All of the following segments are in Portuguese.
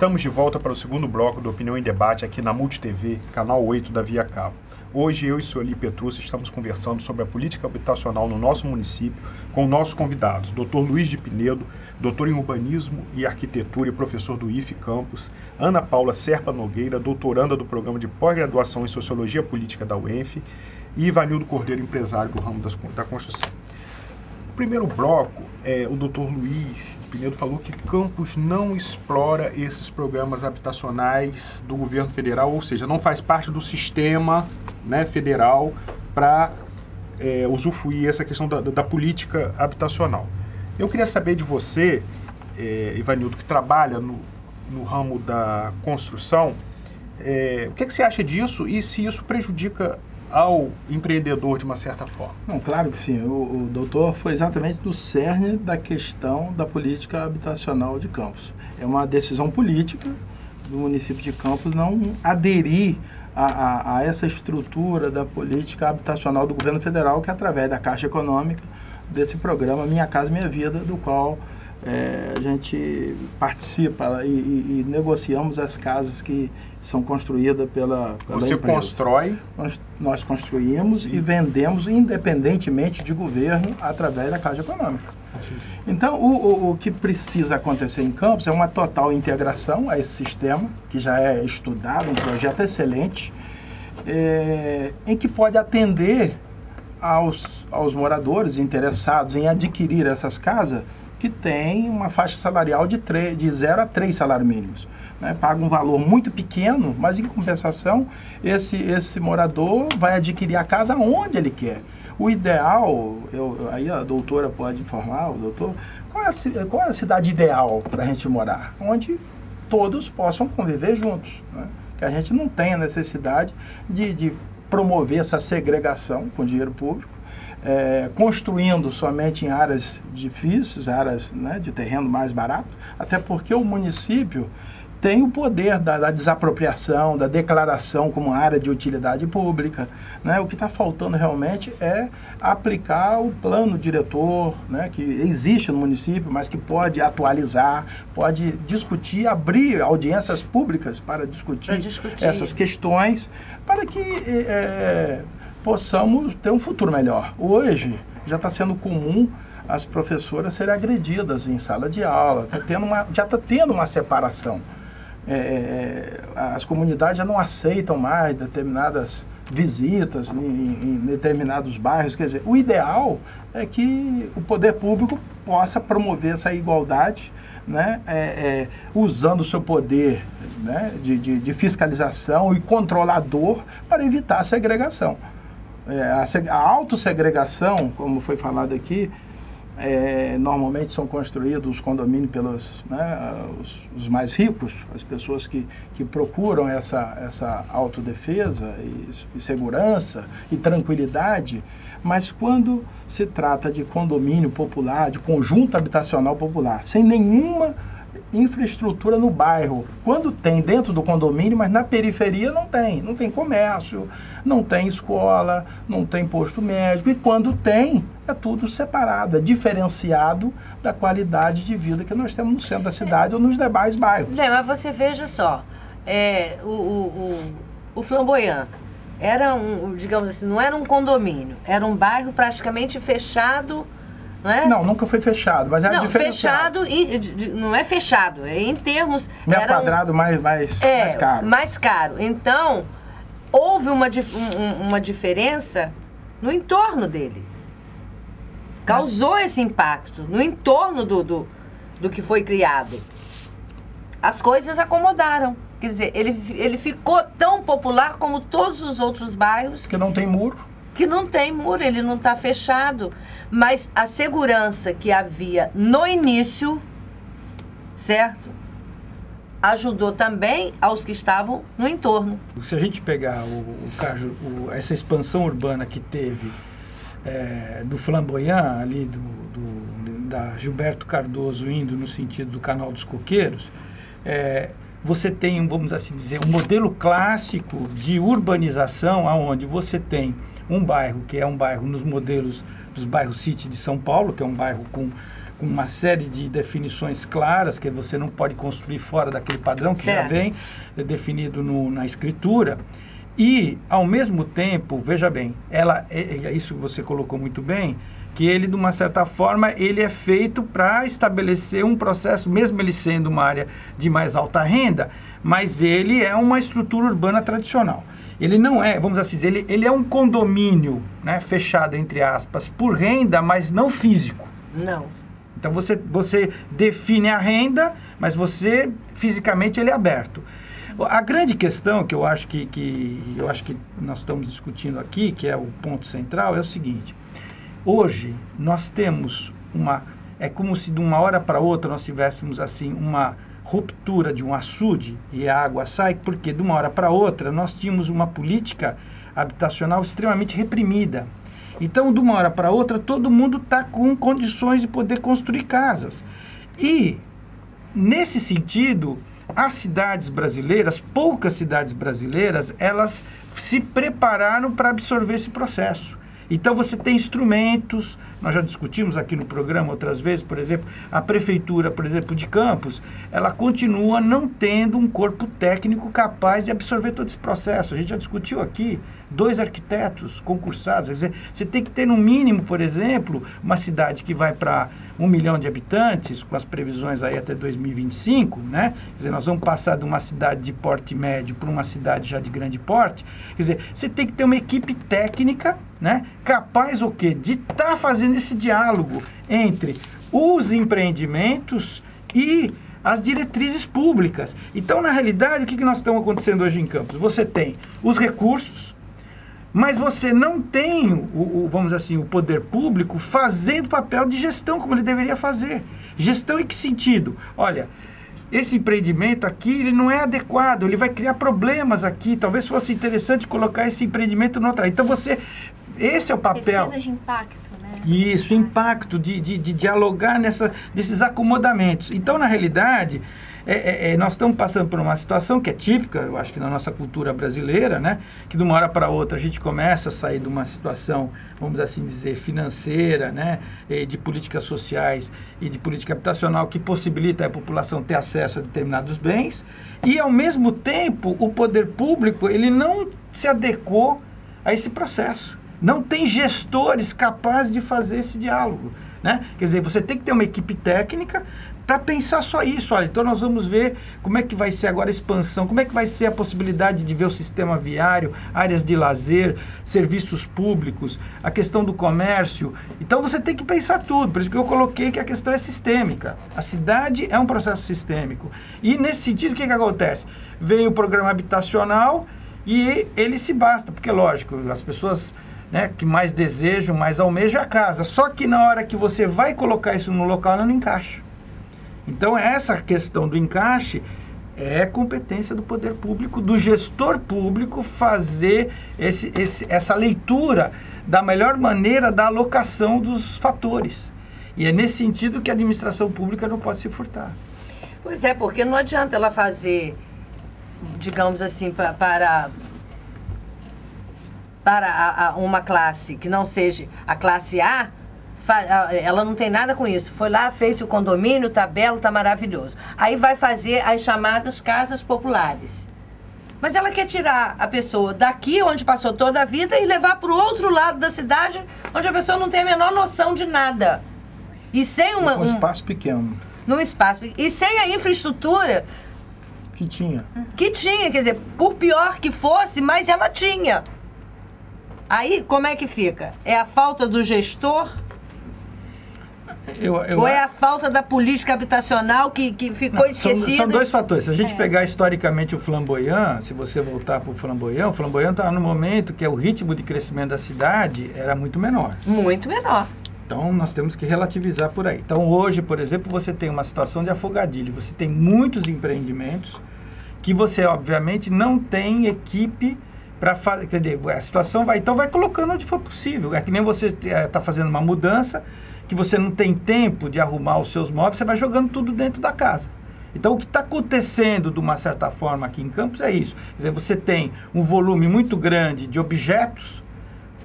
Estamos de volta para o segundo bloco do Opinião em Debate aqui na MultiTV, canal 8 da Via Cabo. Hoje eu e Sueli Petrucci estamos conversando sobre a política habitacional no nosso município com nossos convidados, Dr. Luiz de Pinedo, doutor em Urbanismo e Arquitetura e professor do IFE Campus, Ana Paula Serpa Nogueira, doutoranda do Programa de Pós-Graduação em Sociologia Política da UENF, e Ivanildo Cordeiro, empresário do ramo da construção. No primeiro bloco, o Dr. Luiz Pinedo falou que Campos não explora esses programas habitacionais do governo federal, ou seja, não faz parte do sistema, né, federal para usufruir essa questão da política habitacional. Eu queria saber de você, Ivanildo, que trabalha no ramo da construção, o que você acha disso e se isso prejudica ao empreendedor de uma certa forma? Não, claro que sim. O doutor foi exatamente no cerne da questão da política habitacional de Campos. É uma decisão política do município de Campos não aderir a essa estrutura da política habitacional do governo federal, que é através da Caixa Econômica, desse programa Minha Casa Minha Vida, do qual a gente participa e negociamos as casas que são construídas pela Você empresa. Constrói? Nós construímos e vendemos independentemente de governo através da Caixa Econômica. Então, o que precisa acontecer em Campos é uma total integração a esse sistema, que já é estudado, um projeto excelente, em que pode atender aos moradores interessados em adquirir essas casas, que tem uma faixa salarial de 0 a 3 salários mínimos. Né? Paga um valor muito pequeno, mas em compensação, esse morador vai adquirir a casa onde ele quer. O ideal, aí a doutora pode informar, o doutor, qual é a cidade ideal para a gente morar? Onde todos possam conviver juntos. Né? Que a gente não tenha necessidade de promover essa segregação com dinheiro público, construindo somente em áreas difíceis, áreas, né, de terreno mais barato, até porque o município tem o poder da desapropriação, da declaração como área de utilidade pública. Né? O que está faltando realmente é aplicar o plano diretor, né, que existe no município, mas que pode atualizar, pode discutir, abrir audiências públicas para discutir essas questões, para que possamos ter um futuro melhor. Hoje já está sendo comum as professoras serem agredidas em sala de aula, já está tendo uma separação. As comunidades já não aceitam mais determinadas visitas em determinados bairros. Quer dizer, o ideal é que o poder público possa promover essa igualdade, né, usando o seu poder, né, de fiscalização e controlador para evitar a segregação. A autossegregação, como foi falado aqui, normalmente são construídos os condomínios pelos, né, os mais ricos, as pessoas que procuram essa autodefesa e segurança e tranquilidade, mas quando se trata de condomínio popular, de conjunto habitacional popular, sem nenhuma infraestrutura no bairro, quando tem dentro do condomínio, mas na periferia não tem comércio, não tem escola, não tem posto médico, e quando tem, é tudo separado, é diferenciado da qualidade de vida que nós temos no centro da cidade ou nos demais bairros. Mas você veja só, o Flamboyant era digamos assim, não era um condomínio, era um bairro praticamente fechado. Não, nunca foi fechado, mas era diferenciado. Fechado, não é fechado, em termos... Metro quadrado mais caro. Mais caro. Então, houve uma diferença no entorno dele. Causou esse impacto no entorno do que foi criado. As coisas acomodaram. Quer dizer, ele ficou tão popular como todos os outros bairros. Que não tem muro. Que não tem muro, ele não está fechado. Mas a segurança que havia no início, certo? Ajudou também aos que estavam no entorno. Se a gente pegar essa expansão urbana que teve do Flamboyant, ali da Gilberto Cardoso indo no sentido do Canal dos Coqueiros, você tem, vamos assim dizer, um modelo clássico de urbanização, onde você tem um bairro que é um bairro nos modelos dos bairros City de São Paulo, que é um bairro com uma série de definições claras, que você não pode construir fora daquele padrão que já vem definido na escritura. E, ao mesmo tempo, veja bem, é isso que você colocou muito bem, que ele, de uma certa forma, ele é feito para estabelecer um processo, mesmo ele sendo uma área de mais alta renda, mas ele é uma estrutura urbana tradicional. Ele não é, vamos assim dizer, ele é um condomínio, né, fechado, entre aspas, por renda, mas não físico. Não. Então você define a renda, mas você, fisicamente, ele é aberto. A grande questão que eu acho que nós estamos discutindo aqui, que é o ponto central, é o seguinte. Hoje, nós temos é como se de uma hora para outra nós tivéssemos assim uma ruptura de um açude e a água sai, porque de uma hora para outra nós tínhamos uma política habitacional extremamente reprimida. Então, de uma hora para outra, todo mundo está com condições de poder construir casas. E, nesse sentido, as cidades brasileiras, poucas cidades brasileiras, elas se prepararam para absorver esse processo. Então, você tem instrumentos, nós já discutimos aqui no programa outras vezes, por exemplo, a prefeitura, por exemplo, de Campos, ela continua não tendo um corpo técnico capaz de absorver todo esse processo. A gente já discutiu aqui 2 arquitetos concursados, quer dizer, você tem que ter no mínimo, por exemplo, uma cidade que vai para 1 milhão de habitantes, com as previsões aí até 2025, né? Quer dizer, nós vamos passar de uma cidade de porte médio para uma cidade já de grande porte. Quer dizer, você tem que ter uma equipe técnica, né, capaz o quê? De estar fazendo esse diálogo entre os empreendimentos e as diretrizes públicas. Então, na realidade, o que nós estamos acontecendo hoje em Campos? Você tem os recursos, mas você não tem, vamos dizer assim, o poder público fazendo papel de gestão como ele deveria fazer. Gestão em que sentido? Olha, esse empreendimento aqui, ele não é adequado, ele vai criar problemas aqui, talvez fosse interessante colocar esse empreendimento no outro. Então esse é o papel. Pesquisa de impacto, né? Isso, impacto, de dialogar nesses acomodamentos. Então, na realidade, nós estamos passando por uma situação que é típica, eu acho que na nossa cultura brasileira, né? Que de uma hora para outra a gente começa a sair de uma situação, vamos assim dizer, financeira, né? De políticas sociais e de política habitacional que possibilita a população ter acesso a determinados bens e, ao mesmo tempo, o poder público, ele não se adequou a esse processo. Não tem gestores capazes de fazer esse diálogo, né? Quer dizer, você tem que ter uma equipe técnica para pensar só isso. Olha, então nós vamos ver como é que vai ser agora a expansão, como é que vai ser a possibilidade de ver o sistema viário, áreas de lazer, serviços públicos, a questão do comércio. Então você tem que pensar tudo, por isso que eu coloquei que a questão é sistêmica. A cidade é um processo sistêmico. E nesse sentido, o que acontece? Vem o programa habitacional e ele se basta, porque lógico, as pessoas, né, que mais desejam, mais almejam a casa. Só que na hora que você vai colocar isso no local, ela não encaixa. Então, essa questão do encaixe é competência do poder público, do gestor público, fazer essa leitura da melhor maneira da alocação dos fatores. E é nesse sentido que a administração pública não pode se furtar. Pois é, porque não adianta ela fazer, digamos assim, para uma classe que não seja a classe A, ela não tem nada com isso. Foi lá, fez o condomínio, tá belo, tá maravilhoso. Aí vai fazer as chamadas casas populares. Mas ela quer tirar a pessoa daqui, onde passou toda a vida, e levar para o outro lado da cidade, onde a pessoa não tem a menor noção de nada. E sem um espaço pequeno. Num espaço. E sem a infraestrutura que tinha. Quer dizer, por pior que fosse, mas ela tinha. Aí, como é que fica? É a falta do gestor? Ou é a falta da política habitacional que ficou esquecida? São 2 fatores. Se a gente pegar historicamente o Flamboyant, se você voltar para o Flamboyant estava no momento que o ritmo de crescimento da cidade era muito menor. Muito menor. Então, nós temos que relativizar por aí. Então, hoje, por exemplo, você tem uma situação de afogadilho. Você tem muitos empreendimentos que você, obviamente, não tem equipe para fazer. Quer dizer, a situação vai colocando onde for possível. É que nem você está fazendo uma mudança, que você não tem tempo de arrumar os seus móveis, você vai jogando tudo dentro da casa. Então, o que está acontecendo, de uma certa forma, aqui em Campos é isso. Quer dizer, você tem um volume muito grande de objetos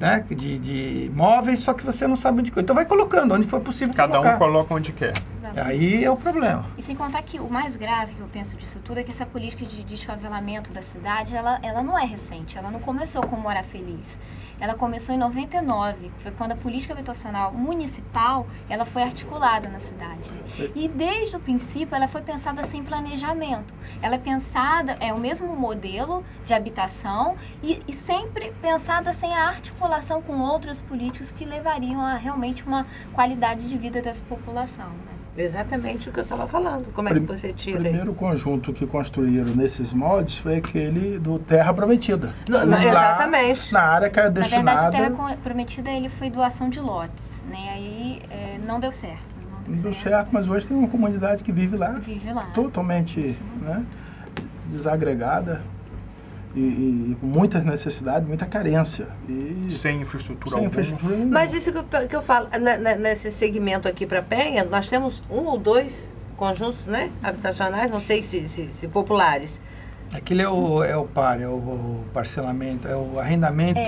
né, de imóveis, só que você não sabe onde... Então vai colocando, onde for possível Cada colocar. um coloca onde quer. Exatamente. Aí é o problema. E sem contar que o mais grave que eu penso disso tudo é que essa política de desfavelamento da cidade, ela não é recente, ela não começou com Morar Feliz. Ela começou em 99, foi quando a política habitacional municipal, ela foi articulada na cidade. E desde o princípio ela foi pensada sem planejamento. Ela é pensada, é o mesmo modelo de habitação e sempre pensada sem a articulação com outras políticas que levariam a realmente uma qualidade de vida dessa população, né? Exatamente o que eu estava falando. Como é que você tira O aí? primeiro conjunto que construíram nesses moldes foi aquele do Terra Prometida. Exatamente. Na área que era Na verdade, destinada... a Terra Prometida ele foi doação de lotes, né? Aí não deu certo. Não deu certo, mas hoje tem uma comunidade que vive lá, Vive lá. totalmente, né, desagregada e com muitas necessidades, muita carência. E Sem infraestrutura sem alguma. infraestrutura nenhuma. Mas isso que eu falo, nesse segmento aqui para Penha, nós temos 1 ou 2 conjuntos, né, habitacionais, não sei se populares. Aquele é o PAR, é o parcelamento, é o arrendamento...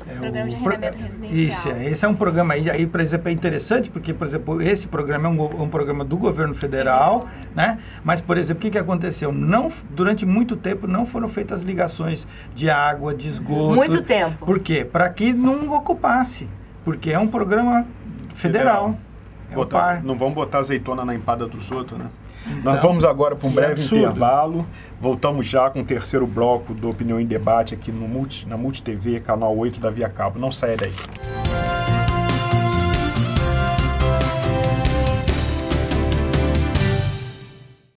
Programa de arrendamento residencial. Isso, esse é um programa aí, por exemplo, é interessante, porque, por exemplo, esse programa é um programa do governo federal, né? Mas, por exemplo, o que aconteceu? Durante muito tempo não foram feitas ligações de água, de esgoto. Muito tempo. Por quê? Para que não ocupasse, porque é um programa federal. É o PAR. Não vamos botar azeitona na empada dos outros, né? Então, Nós vamos agora para um breve absurdo. intervalo. Voltamos já com o terceiro bloco do Opinião em Debate aqui na Multi TV, canal 8 da Via Cabo. Não saia daí.